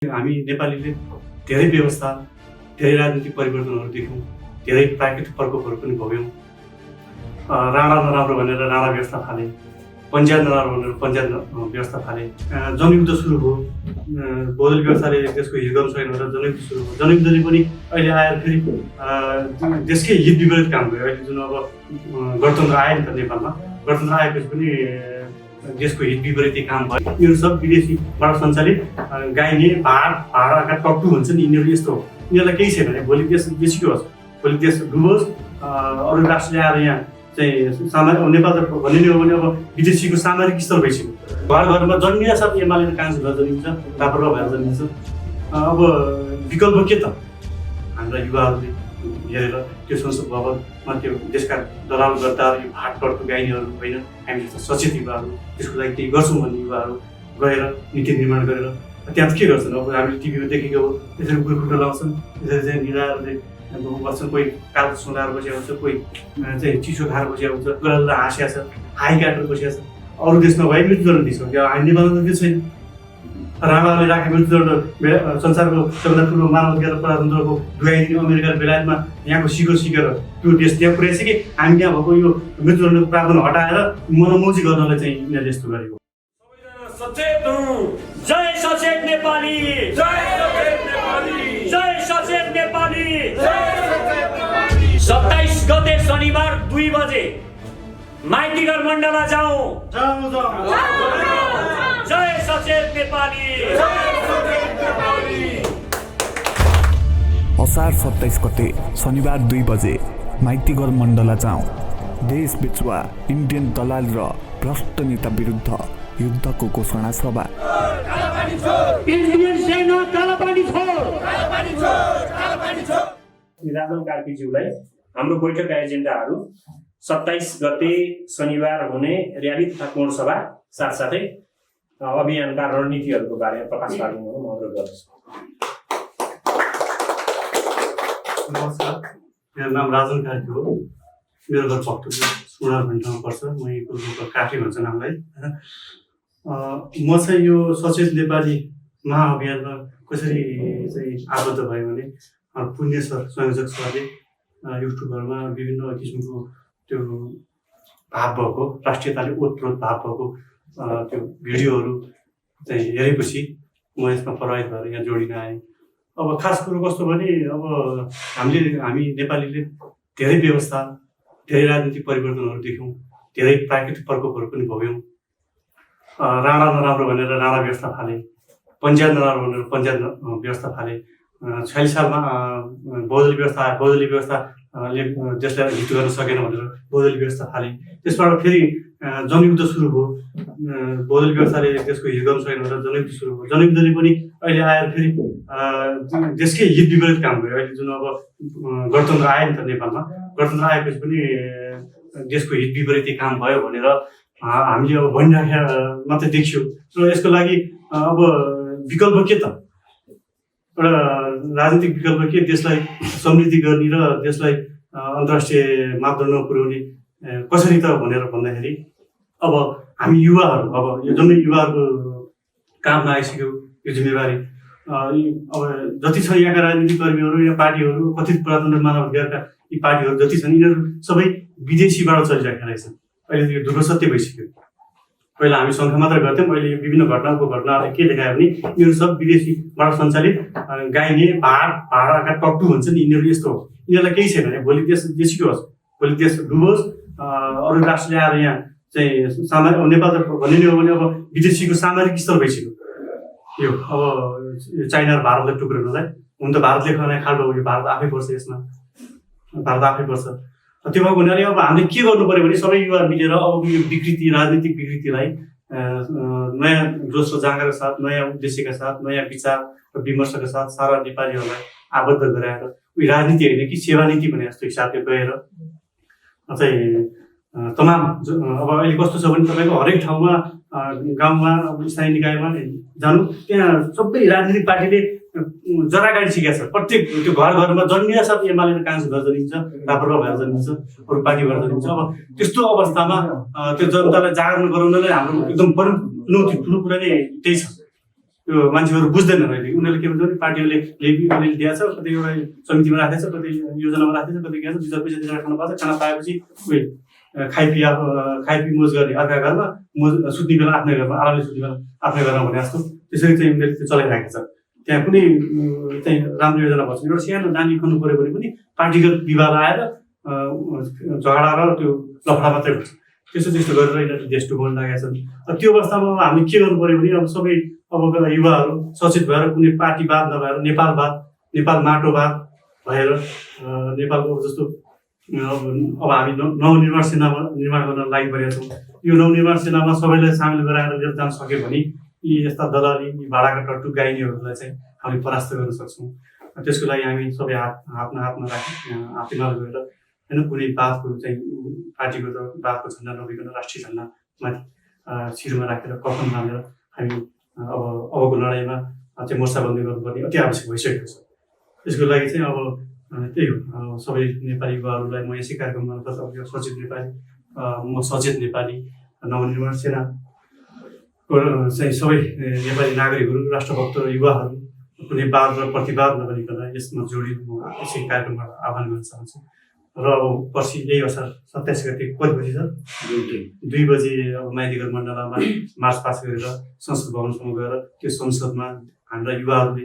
हामी नेपालीले धेरै व्यवस्था, धेरै राजनीतिक परिवर्तनहरू देख्यौँ, धेरै प्राकृतिक प्रकोपहरू पनि भोग्यौँ। राणा नराम्रो भनेर राणा व्यवस्था फाले, पञ्चायत नराम्रो भनेर पञ्चायत व्यवस्था फाले, जनयुद्ध सुरु भयो। बौद्धल व्यवस्थाले त्यसको हिर्गम छैन भनेर जनयुद्ध सुरु भयो। जनयुद्धले पनि अहिले आएर फेरि देशकै हित विपरीत काम गर्यो। अहिले जुन अब गणतन्त्र आयो नि त नेपालमा, गणतन्त्र आएपछि पनि देशको हित विपरीत काम भयो। यिनीहरू सब विदेशीबाट सञ्चालित गाइने भाडाका टक्टु हुन्छ नि, यिनीहरू यस्तो हो। यिनीहरूलाई केही छैन भने भोलि देश बेसीको होस्, भोलि देश डुबोस्, अरू राष्ट्रले आएर यहाँ चाहिँ सामरिक नेपाल त भन्ने हो भने अब विदेशीको सामरिक स्तर भइसक्यो। घर घरमा जन्मिया साथ एमाले काङ्ग्रेस भएर जन्मिन्छ, लापरवाह भएर जन्मिन्छ। अब विकल्प के त? हाम्रा युवाहरूले हेरेर त्यो संसद भवनमा त्यो देशका दलाल गद्दार यो भाटकटको गाइनेहरू होइन, हामी जस्तो सचेत युवाहरू त्यसको लागि केही गर्छौँ भन्ने युवाहरू गएर नीति निर्माण गरेर त्यहाँ के गर्छन्? अब हामीले टिभीमा देखेको हो, त्यसरी गुरखुट्टा लाउँछन्, त्यसरी चाहिँ निराहरूले बस्छन्, कोही कालो सुँगाएर बसिया हुन्छ, कोही चाहिँ चिसो खाएर बसिया हुन्छ, गलल्ल हाँसिया छ, हाई काटेर बसिया छ। अरू देशमा भए मृत्युदण्ड दिन्छ, हामी नेपालमा त त्यो छैन। रामाले राखेको मृत्युदण्ड संसारको सबैभन्दा ठुलो मानवाधिकार प्रजातन्त्रको दुहाइदिने अमेरिका बेलायतमा यहाँको सिकेर त्यो देश त्यहाँ पुर्याएछ कि हामी त्यहाँ भएको यो मृत्युदण्डको प्रावधान हटाएर मनमौजी गर्नलाई चाहिँ यिनीहरूले यस्तो गरेको। सचेत हूँ। जय सचेत नेपाली, जय सचेत नेपाली, जय सचेत नेपाली, जय सचेत नेपाली। 27 गते शनिबार 2 बजे माइतीघर मण्डला जाऊँ। जय सचेत नेपाली, जय सचेत नेपाली। असार 27 गते शनिबार 2 बजे माइतीघर मण्डला जाउँ। देश बिचुवा इन्डियन दलाल र भ्रष्ट नेता विरुद्ध युद्धको घोषणा सभा। इन्डियन सेना कालापानी छोड, कालापानी छोड, कालापानी छोड। राजन कार्कीज्यूलाई हाम्रो बैठकका एजेन्डाहरू 27 गते शनिबार हुने र्याली तथा कोण सभा साथसाथै अभियानका रणनीतिहरूको बारेमा प्रकाश पार्नु म अनुरोध गर्दछु। नमस्कार, मेरो नाम राजन कार्की हो। मेरो घर पक्टुको सुनार भन्ने ठाउँमा पर्छ। म यहीँको काठे भन्छ नामलाई। म चाहिँ यो सचेत नेपाली महाअभियानमा कसरी चाहिँ आबद्ध भयो भने पुण्य सर संयोजक सरले युट्युबहरूमा विभिन्न किसिमको त्यो भाव भएको, राष्ट्रियताले ओतप्रोत भाव भएको त्यो भिडियोहरू चाहिँ हेरेपछि म यसमा प्रभावित भएर यहाँ जोडिन आएँ। अब खास कुरो कस्तो भने अब हामी नेपालीले धेरै व्यवस्था, धेरै राजनीतिक परिवर्तनहरू देख्यौँ, धेरै प्राकृतिक प्रकोपहरू पनि भोग्यौँ। राणा नराम्रो भनेर राणा व्यवस्था फाले, पञ्चायत नराम्रो भनेर पञ्चायत व्यवस्था फाले। 46 सालमा बौद्धल व्यवस्था आयो, बौद्धली व्यवस्थाले देशलाई हित गर्न सकेन भनेर बौद्धली व्यवस्था फाले। त्यसबाट फेरि जनयुद्ध सुरु भयो। बौद्धल व्यवस्थाले त्यसको हिर्गम छैन भनेर जनयुद्ध सुरु भयो। जनयुद्धले पनि अहिले आएर फेरि देशकै हित विपरीत काम गर्यो। अहिले जुन अब गणतन्त्र आयो नि त नेपालमा, गणतन्त्र आएपछि पनि देशको हित विपरीत काम भयो भनेर हामीले अब भनिराखेका मात्रै देखियो। र यसको लागि अब विकल्प के त? एउटा राजनीतिक विकल्प के? देशलाई समृद्धि गर्ने र देशलाई अन्तर्राष्ट्रिय मापदण्डमा पुर्याउने कसरी त भनेर भन्दाखेरि अब हामी युवाहरू, अब यो जम्मै युवाहरूको काममा आइसक्यो यो जिम्मेवारी। अब जति छ यहाँका राजनीतिक कर्मीहरू, यहाँ पार्टीहरू, कथित प्रजातन्त्र मानवाधिकारका यी पार्टीहरू जति छन्, यिनीहरू सबै विदेशीबाट चलिरहेका रहेछन्। अहिले यो ध्रुव सत्य भइसक्यो। पहिला हामी सङ्ख्या मात्र गर्थ्यौँ, अहिले यो विभिन्न घटनाहरूले के देखायो भने यिनीहरू सब विदेशीबाट सञ्चालित गाइने भाडाका टक्टु हुन्छ नि, यिनीहरू यस्तो हो। यिनीहरूलाई केही छैन भने भोलि देश बेसीको होस्, भोलि देश डुबोस्, अरू राष्ट्रले आएर यहाँ चाहिँ सामरिक नेपाल त भन्ने हो भने अब विदेशीको सामरिक स्तर भइसक्यो। यो अब चाइना र भारतलाई टुक्राउनलाई हुन त भारतले खाने खाल्डो हो, यो भारत आफै पर्छ, यसमा भारत आफै पर्छ। त्यो भएको हुनाले अब हामीले के गर्नु पर्यो भने सबै युवा मिलेर अब यो विकृति, राजनीतिक विकृतिलाई नयाँ जोस र जाँगरका साथ, नयाँ उद्देश्यका साथ, नयाँ विचार र विमर्शका साथ सारा नेपालीहरूलाई आबद्ध गराएर उयो राजनीति होइन कि सेवा नीति भने जस्तो हिसाबले गएर चाहिँ तमाम अब अहिले कस्तो छ भने तपाईँको हरेक ठाउँमा, गाउँमा, अब स्थानीय निकायमा जानु, त्यहाँ सबै राजनीतिक पार्टीले जरा गाडिसकेका छ। प्रत्येक त्यो घर घरमा जन्मिया साथ एमाले काङ्ग्रेस भएर जन्मिन्छ, लापरवाह भएर जन्मिन्छ, अरू पार्टी भएर जन्मिन्छ। अब त्यस्तो अवस्थामा त्यो जनतालाई जागरण गराउनलाई हाम्रो एकदम ठुलो कुरा नै त्यही छ। त्यो मान्छेहरू बुझ्दैनन् अहिले। उनीहरूले के भन्छ भने पार्टीहरूले अलिअलि दिएको छ, कतै एउटा समितिमा राखेको छ, कतै योजनामा राखेको छ, कतै के छ, 2 पैसा दिएर खानु पाउँछ। खाना पाएपछि खाइपी मोज गर्ने अर्का घरमा, सुत्ने बेला आफ्नै घरमा, आरामले सुत्ने बेला आफ्नै घरमा भने जस्तो त्यसरी चाहिँ उनीहरूले त्यो चलाइरहेको छ। त्यहाँ कुनै चाहिँ राम्रो योजना भएको छैन। एउटा सानो नानी खन्नु पऱ्यो भने पनि पार्टीगत विवाद आएर झगडा र त्यो लफडा मात्रै हुन्छ। त्यस्तो गरेर यिनीहरूले देश डुबाउन लागेका छन्। त्यो अवस्थामा हामी के गर्नु पऱ्यो भने अब सबै अबका युवाहरू सचेत भएर कुनै पार्टीवाद नभएर नेपाल माटोवाद भएर नेपालको जस्तो अब हामी नवनिर्माण सेनामा निर्माण गर्न लागिपरेका छौँ। यो नवनिर्माण सेनामा सबैलाई सामेल गराएर लिएर जान सक्यो भने यी यस्ता दलाली भाडाका टट्टु गाइनेहरूलाई चाहिँ हामीले परास्त गर्न सक्छौँ। त्यसको लागि हामी सबै हातमा राखी हातेमाल गरेर होइन कुनै बादको चाहिँ पार्टीको त बादको झन्डा नभइकन राष्ट्रिय झन्डा माथि शिरमा राखेर कफन बाँधेर हामी अबको लडाइँमा चाहिँ मोर्चाबन्दी गर्नुपर्ने अति आवश्यक भइसकेको छ। यसको लागि चाहिँ अब त्यही हो, सबै नेपाली युवाहरूलाई म यसै कार्यक्रम मार्फत अब सचेत नेपाली म सचेत नेपाली नवनिर्माण सेनाको चाहिँ सबै नेपाली नागरिकहरू, राष्ट्रभक्त युवाहरू कुनै वाद र प्रतिवाद नगरिकन यसमा जोडिन म यसै कार्यक्रमबाट आह्वान गर्न चाहन्छु। र अब पर्सि यही असार 27 गते कति बजी छ? 2 बजी अब माइतीघर मण्डलामा मार्च पास गरेर संसद भवनसम्म गएर त्यो संसदमा हाम्रा युवाहरूले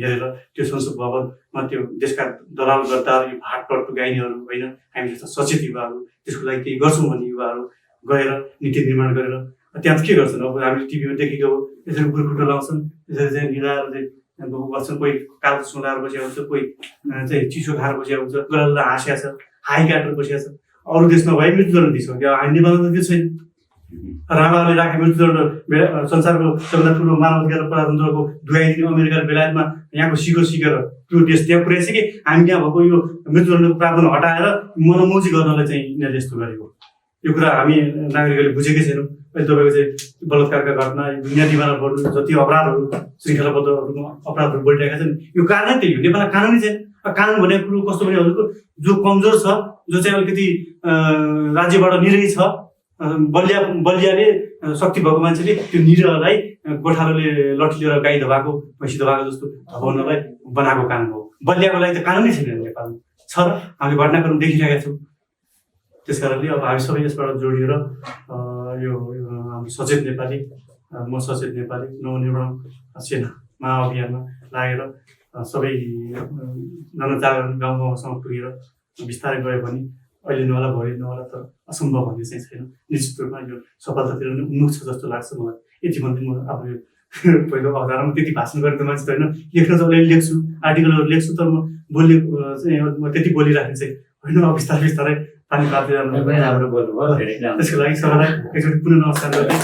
हेरेर त्यो संसद भवनमा त्यो देशका दलाल गद्दार यो भाट टट्टु गाइनेहरू होइन, हामी जस्ता सचेत युवाहरू त्यसको लागि केही गर्छौँ भन्ने युवाहरू गएर नीति निर्माण गरेर त्यहाँ के गर्छन्? अब हामीले टिभीमा देखेको हो, यसरी बुढ्कुटो लाउँछन्, यसरी चाहिँ निधाएर चाहिँ बस्छन्, कोही कालो सुलाएर बसिया हुन्छ, कोही चाहिँ चिसो खाएर बसिया हुन्छ, गलल्ल हाँसिया छ, हाई काटेर बसिया छ। अरू देशमा भए मृत्युदण्ड दिइसक्यो, हामी नेपालमा त त्यो छैन। राणाले राखे मृत्युदण्ड संसारको सबैभन्दा ठुलो मानव अधिकार प्रजातन्त्रको दुहाई दिने अमेरिका र बेलायतमा यहाँको सिकेर त्यो देश त्यहाँ पुर्याइछ कि हामी त्यहाँ भएको यो मृत्युदण्डको प्रावधान हटाएर मनमौजी गर्नलाई चाहिँ यिनीहरूले यस्तो गरेको। यो कुरा हामी नागरिकहरूले बुझेकै छैनौँ। अहिले तपाईँको चाहिँ बलात्कारका घटना, दुनियाँ दिवाना बढ्नु, जति अपराधहरू श्रृङ्खलाबद्ध अपराधहरू बढिरहेका छन्, यो कारण त्यही हो। नेपालमा कानुनै छैन। कानुन भनेको कुरो कस्तो भने हजुरको जो कमजोर छ, जो चाहिँ अलिकति राज्यबाट निरै छ, बलियाले शक्ति भएको मान्छेले त्यो निरहलाई गोठालोले लट्ठी लिएर गाई दबाएको भैँसी दबाएको जस्तो धपाउनलाई बनाएको कानुन हो। बलियाको लागि त कानुनै छैन नेपालमा छ र हामीले घटनाक्रम देखिरहेका छौँ। त्यस कारणले अब हामी सबै यसबाट जोडिएर यो हाम्रो सचेत नेपाली म सचेत नेपाली नवनिर्माण सेना महाअभियानमा लागेर सबै जनजागरण गाउँसम्म पुगेर बिस्तारै गयो भने अहिले नहोला भोलि नहोला तर असम्भव भन्ने चाहिँ छैन। निश्चित रूपमा यो सफलतातिर नै उन्मुख छ जस्तो लाग्छ मलाई। यति भन्दै म आफ्नो पहिलो अवधारमा त्यति भाषण गरेको मान्छे त होइन, लेख्न चाहिँ अलिअलि लेख्छु, आर्टिकलहरू लेख्छु, तर म बोल्ने चाहिँ म त्यति बोलिराख्ने चाहिँ होइन। अब बिस्तारै पानी पार्दै राम्रो बोल्नुभयो। त्यसको लागि सबैलाई एकचोटि पुनः नमस्कार गर्दै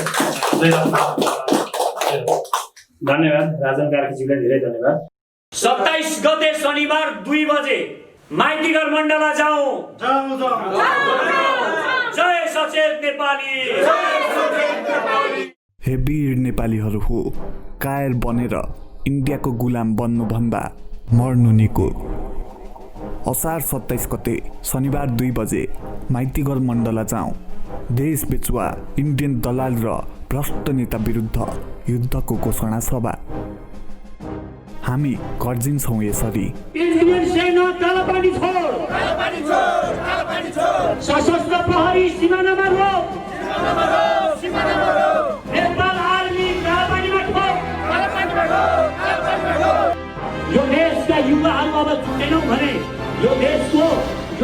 धन्यवाद राजन कार्कीज्यूलाई, धेरै धन्यवाद। 27 गते शनिबार 2 बजे माइतीघर मण्डला जाउँ। जय सचेत नेपाली। हे वीर नेपालीहरू हो, कायर बनेर इन्डियाको गुलाम बन्नुभन्दा मर्नु निको। असार 27 गते शनिबार 2 बजे माइतीघर मण्डला जाउँ। देश बेचुवा इन्डियन दलाल र भ्रष्ट नेता विरुद्ध युद्धको घोषणा सभा। हामी गर्जिन्छौँ यसरी। इन्डियन सेना कालापानी छोड, सशस्त्र प्रहरी सिमानामा रोक, नेपाल आर्मी कालापानीमा ठोक। यो देशका युवाहरू अब छुटेनौँ भने यो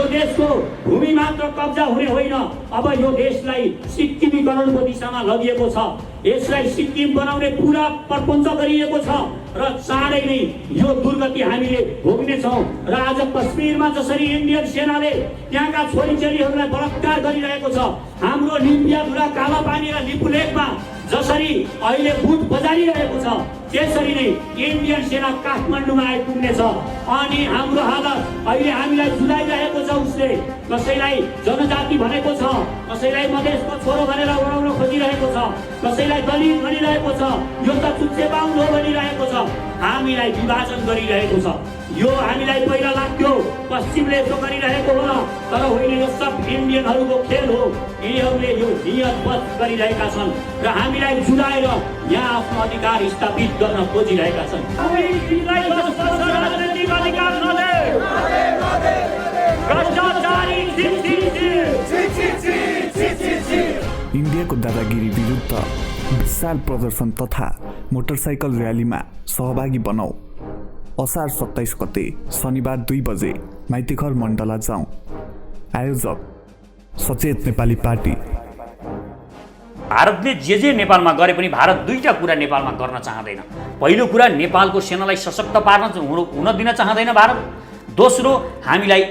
देशको भूमि मात्र कब्जा हुने होइन, अब यो देशलाई सिक्किमीकरणको दिशामा लगिएको छ। यसलाई सिक्किम बनाउने पुरा प्रपञ्च गरिएको छ र चाँडै नै यो दुर्गति हामीले भोग्नेछौँ। र आज कश्मीरमा जसरी इन्डियन सेनाले त्यहाँका छोरीचेलीहरूलाई बलात्कार गरिरहेको छ, हाम्रो लिम्पियाधुरा, कालापानी र लिपुलेकमा जसरी अहिले बुट बजारिरहेको छ, त्यसरी नै इन्डियन सेना काठमाडौँमा आइपुग्नेछ। अनि हाम्रो हालत अहिले हामीलाई जुलाइरहेको छ। उसले कसैलाई जनजाति भनेको छ, कसैलाई मधेसको छोरो भनेर उडाउन खोजिरहेको छ, कसैलाई दलित भनिरहेको छ, यो त चुच्चे बाहुन हो भनिरहेको छ, हामीलाई विभाजन गरिरहेको छ। यो हामीलाई पहिला लाग्थ्यो पश्चिमले यसो गरिरहेको होला, तर होइन, यो सब इन्डियनहरूको खेल हो। यिनीहरूले यो नियत बध गरिरहेका छन् र हामीलाई जुलाएर यहाँ आफ्नो अधिकार स्थापित गर्न खोजिरहेका छन्। राजनीतिक अधिकार नदे, भ्रष्टाचारी इन्डियाको दादागिरी विरुद्ध विशाल प्रदर्शन तथा मोटरसाइकल र्यालीमा सहभागी बनाऊ। असार 27 गते शनिबार 2 बजे माइतीघर मण्डला जाउँ। आयोजक सचेत नेपाली पार्टी। भारतले जे नेपालमा गरे पनि भारत दुईटा कुरा नेपालमा गर्न चाहँदैन। पहिलो कुरा नेपालको सेनालाई सशक्त पार्न हुन दिन चाहँदैन भारत। दोस्रो, हामीलाई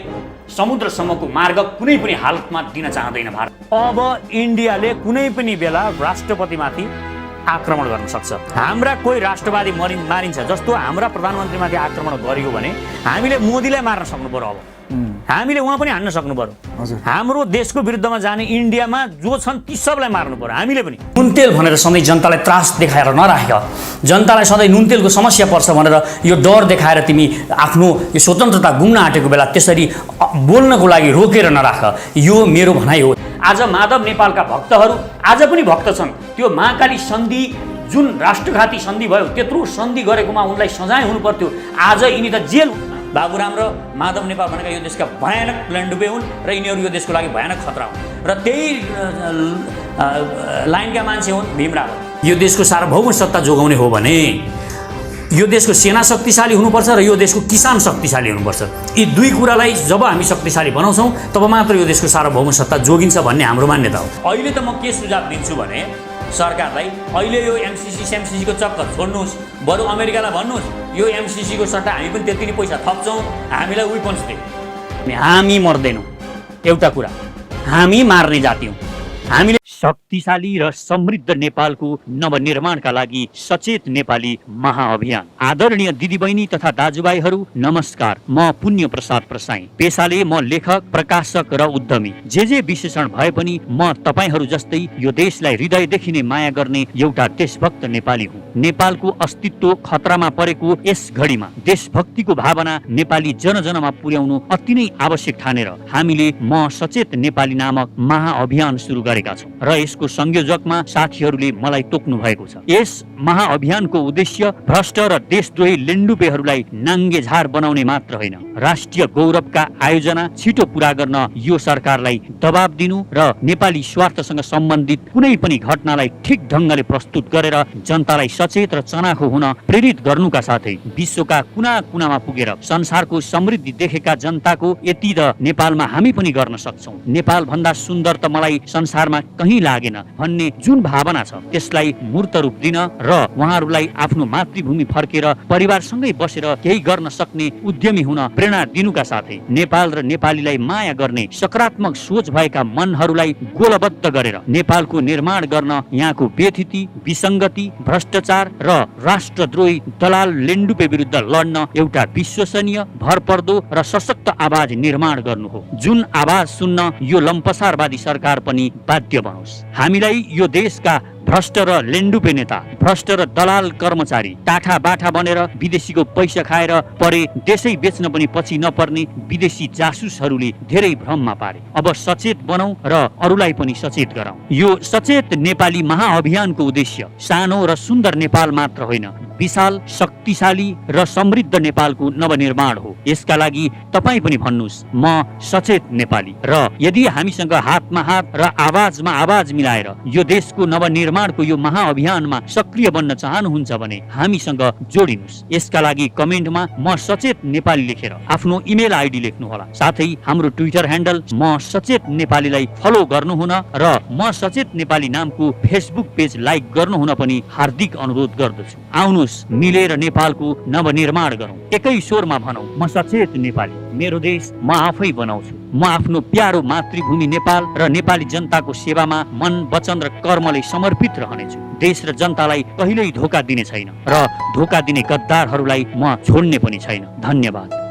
समुद्रसम्मको मार्ग कुनै पनि हालतमा दिन चाहँदैन भारत। अब इन्डियाले कुनै पनि बेला राष्ट्रपतिमाथि आक्रमण गर्न सक्छ। हाम्रा कोही राष्ट्रवादी मारिन्छ, जस्तो हाम्रा प्रधानमन्त्रीमाथि आक्रमण गरियो भने हामीले मोदीलाई मार्न सक्नु पर्यो। अब हामीले उहाँ पनि हान्न सक्नु पर्यो। हाम्रो देशको विरुद्धमा जाने इन्डियामा जो छन् ती सबलाई मार्नु पर्यो हामीले पनि। नुन तेल भनेर सधैँ जनतालाई त्रास देखाएर नराख। जनतालाई सधैँ नुन तेलको समस्या पर्छ भनेर यो डर देखाएर तिमी आफ्नो यो स्वतन्त्रता गुम्न आँटेको बेला त्यसरी बोल्नको लागि रोकेर नराख। यो मेरो भनाइ हो। आज माधव नेपालका भक्तहरू आज पनि भक्त छन्। त्यो महाकाली सन्धि जुन राष्ट्रघाती सन्धि भयो, त्यत्रो सन्धि गरेकोमा उनलाई सजाय हुनु पर्थ्यो। आज यिनी त जेल। बाबुराम र माधव नेपाल भनेका यो देशका भयानक प्लेन्डुबे हुन् र यिनीहरू यो देशको लागि भयानक खतरा हुन्। र त्यही लाइनका मान्छे हुन् भीमराव। यो देशको सार्वभौम सत्ता जोगाउने हो भने यो देशको सेना शक्तिशाली हुनुपर्छ र यो देशको किसान शक्तिशाली हुनुपर्छ। यी दुई कुरालाई जब हामी शक्तिशाली बनाउँछौँ तब मात्र यो देशको सार्वभौम सत्ता जोगिन्छ भन्ने हाम्रो मान्यता हो। अहिले त म के सुझाव दिन्छु भने सरकारलाई अहिले यो एमसिसीको चक्कर छोड्नुहोस्। बरु अमेरिकालाई भन्नुहोस् यो एमसिसीको सट्टा हामी पनि त्यति नै पैसा थप्छौँ, हामीलाई वेपन्स दिउँ। हामी मर्दैनौँ। एउटा कुरा, हामी मार्ने जाति हौँ। हामीले शक्तिशाली र समृद्ध नेपालको नवनिर्माणका लागि सचेत नेपाली महाअभियान। आदरणीय दिदीबहिनी तथा दाजुभाइहरू नमस्कार। म पुण्य प्रसाद प्रसाई। पेशाले म लेखक, प्रकाशक र उद्यमी। जे विशेषण भए पनि म तपाईहरू जस्तै यो देशलाई हृदयदेखि नै माया गर्ने एउटा देशभक्त नेपाली हुँ। नेपालको अस्तित्व खतरामा परेको यस घडीमा देशभक्तिको भावना नेपाली जनजनमा पुर्याउनु अति नै आवश्यक ठानेर हामीले म सचेत नेपाली नामक महाअभियान सुरु गरेका छौँ र यसको संयोजकमा साथीहरूले मलाई तोक्नु भएको छ। यस महाअभियानको उद्देश्य भ्रष्ट र देशद्रोही लेन्डुपेहरूलाई नाङ्गे झार बनाउने मात्र होइन, राष्ट्रिय गौरवका आयोजना छिटो पूरा गर्न यो सरकारलाई दबाब दिनु र नेपाली स्वार्थसँग सम्बन्धित कुनै पनि घटनालाई ठिक ढङ्गले प्रस्तुत गरेर जनतालाई सचेत र चनाखो हुन प्रेरित गर्नुका साथै विश्वका कुना कुनामा पुगेर संसारको समृद्धि देखेका जनताको यति त नेपालमा हामी पनि गर्न सक्छौँ, नेपाल भन्दा सुन्दर त मलाई संसारमा कहीँ लागेन भन्ने जुन भावना छ त्यसलाई मूर्त रूप दिन र उहाँहरूलाई आफ्नो मातृभूमि फर्केर परिवारसँगै बसेर केही गर्न सक्ने उद्यमी हुन प्रेरणा दिनुका साथै नेपाल र नेपालीलाई माया गर्ने सकारात्मक सोच भएका मनहरूलाई गोलबद्ध गरेर नेपालको निर्माण गर्न यहाँको बेथिति, विसङ्गति, भ्रष्टाचार र राष्ट्रद्रोही दलाल लेन्डुपे विरुद्ध लड्न एउटा विश्वसनीय, भरपर्दो र सशक्त आवाज निर्माण गर्नु हो, जुन आवाज सुन्न यो लम्पसारवादी सरकार पनि बाध्य बनोस्। हामीलाई यो देशका भ्रष्ट र लेन्डुपे नेता, भ्रष्ट र दलाल कर्मचारी टाठा बाठा बनेर विदेशीको पैसा खाएर परे देशै बेच्न पनि पछि नपर्ने विदेशी जासुसहरूले धेरै भ्रममा पारे। अब सचेत बनौं र अरूलाई पनि सचेत गराउँ। यो सचेत नेपाली महाअभियानको उद्देश्य सानो र सुन्दर नेपाल मात्र होइन, विशाल, शक्तिशाली र समृद्ध नेपालको नवनिर्माण हो। यसका लागि तपाईँ पनि भन्नुहोस् म सचेत नेपाली। र यदि हामीसँग हातमा हात र आवाजमा आवाज मिलाएर यो देशको नवनिर्माणको यो महाअभियानमा सक्रिय बन्न चाहनुहुन्छ भने हामीसँग जोडिनुहोस्। यसका लागि कमेन्टमा म सचेत नेपाली लेखेर आफ्नो इमेल आइडी लेख्नुहोला। साथै हाम्रो ट्विटर ह्यान्डल म सचेत नेपालीलाई फलो गर्नुहुन र म सचेत नेपाली नामको फेसबुक पेज लाइक गर्नुहुन पनि हार्दिक अनुरोध गर्दछु। आउनुहोस् मिलेर नेपालको नवनिर्माण गरौँ, एकै स्वरमा भनौँ म सचेत नेपाली, मेरो देश म आफै बनाउँछु। म आफ्नो प्यारो मातृभूमि नेपाल र नेपाली जनताको सेवामा मन, वचन र कर्मले समर्पित रहनेछु। देश र जनतालाई कहिल्यै धोका दिने छैन र धोका दिने गद्दारहरूलाई म छोड्ने पनि छैन। धन्यवाद।